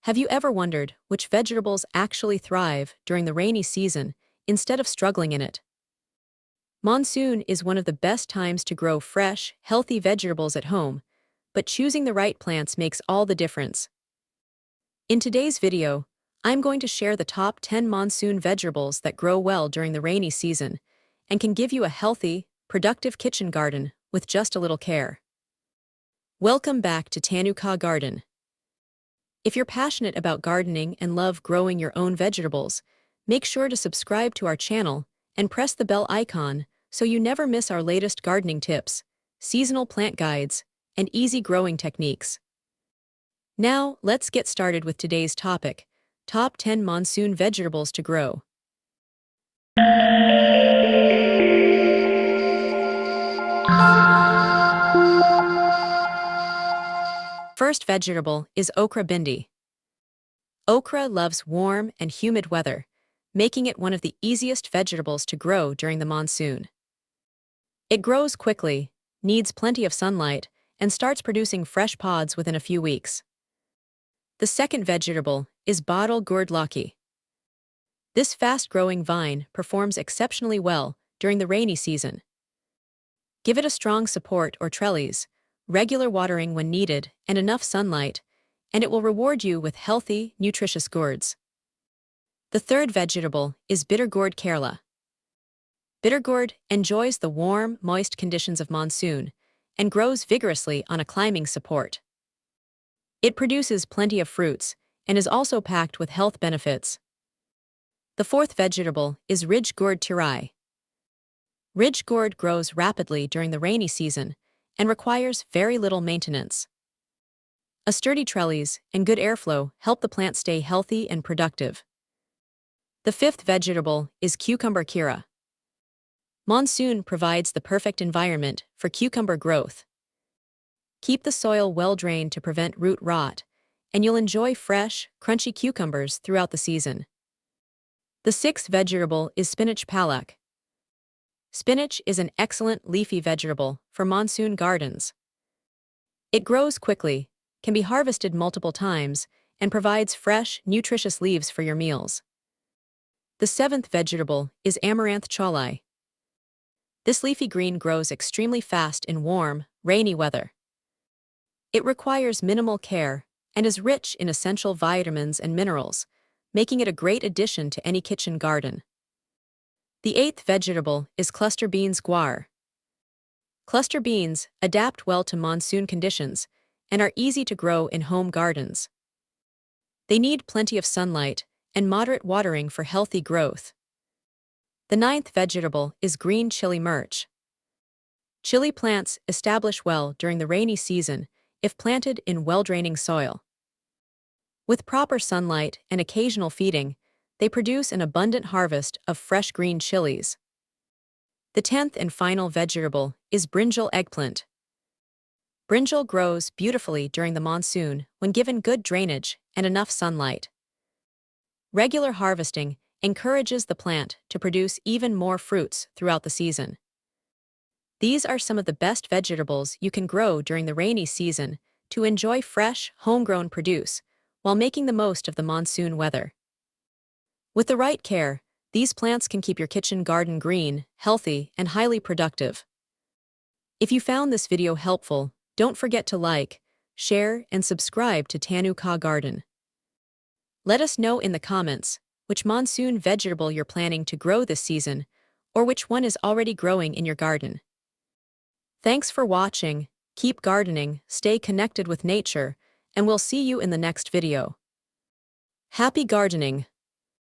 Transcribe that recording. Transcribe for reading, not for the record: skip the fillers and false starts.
Have you ever wondered which vegetables actually thrive during the rainy season instead of struggling in it? Monsoon is one of the best times to grow fresh, healthy vegetables at home, but choosing the right plants makes all the difference. In today's video, I'm going to share the top 10 monsoon vegetables that grow well during the rainy season and can give you a healthy, productive kitchen garden with just a little care. Welcome back to Tannu Garden. If you're passionate about gardening and love growing your own vegetables, make sure to subscribe to our channel and press the bell icon so you never miss our latest gardening tips, seasonal plant guides, and easy growing techniques. Now, let's get started with today's topic, top 10 monsoon vegetables to grow. First vegetable is okra bindi. Okra loves warm and humid weather, making it one of the easiest vegetables to grow during the monsoon. It grows quickly, needs plenty of sunlight, and starts producing fresh pods within a few weeks. The second vegetable is bottle gourd laki. This fast-growing vine performs exceptionally well during the rainy season. Give it a strong support or trellis, regular watering when needed, and enough sunlight, and it will reward you with healthy, nutritious gourds. The third vegetable is bitter gourd Kerala. Bitter gourd enjoys the warm, moist conditions of monsoon and grows vigorously on a climbing support. It produces plenty of fruits and is also packed with health benefits. The fourth vegetable is ridge gourd terrace. Ridge gourd grows rapidly during the rainy season and requires very little maintenance. A sturdy trellis and good airflow help the plant stay healthy and productive. The fifth vegetable is cucumber kira. Monsoon provides the perfect environment for cucumber growth. Keep the soil well drained to prevent root rot, and you'll enjoy fresh, crunchy cucumbers throughout the season. The sixth vegetable is spinach palak. Spinach is an excellent leafy vegetable for monsoon gardens. It grows quickly, can be harvested multiple times, and provides fresh, nutritious leaves for your meals. The seventh vegetable is amaranth cholai. This leafy green grows extremely fast in warm, rainy weather. It requires minimal care and is rich in essential vitamins and minerals, making it a great addition to any kitchen garden. The eighth vegetable is cluster beans guar. Cluster beans adapt well to monsoon conditions and are easy to grow in home gardens. They need plenty of sunlight and moderate watering for healthy growth. The ninth vegetable is green chili mirch. Chili plants establish well during the rainy season if planted in well-draining soil. With proper sunlight and occasional feeding, they produce an abundant harvest of fresh green chilies. The 10th and final vegetable is brinjal eggplant. Brinjal grows beautifully during the monsoon when given good drainage and enough sunlight. Regular harvesting encourages the plant to produce even more fruits throughout the season. These are some of the best vegetables you can grow during the rainy season to enjoy fresh, homegrown produce while making the most of the monsoon weather. With the right care, these plants can keep your kitchen garden green, healthy, and highly productive. If you found this video helpful, don't forget to like, share, and subscribe to Tannu Garden. Let us know in the comments which monsoon vegetable you're planning to grow this season, or which one is already growing in your garden. Thanks for watching, keep gardening, stay connected with nature, and we'll see you in the next video. Happy gardening!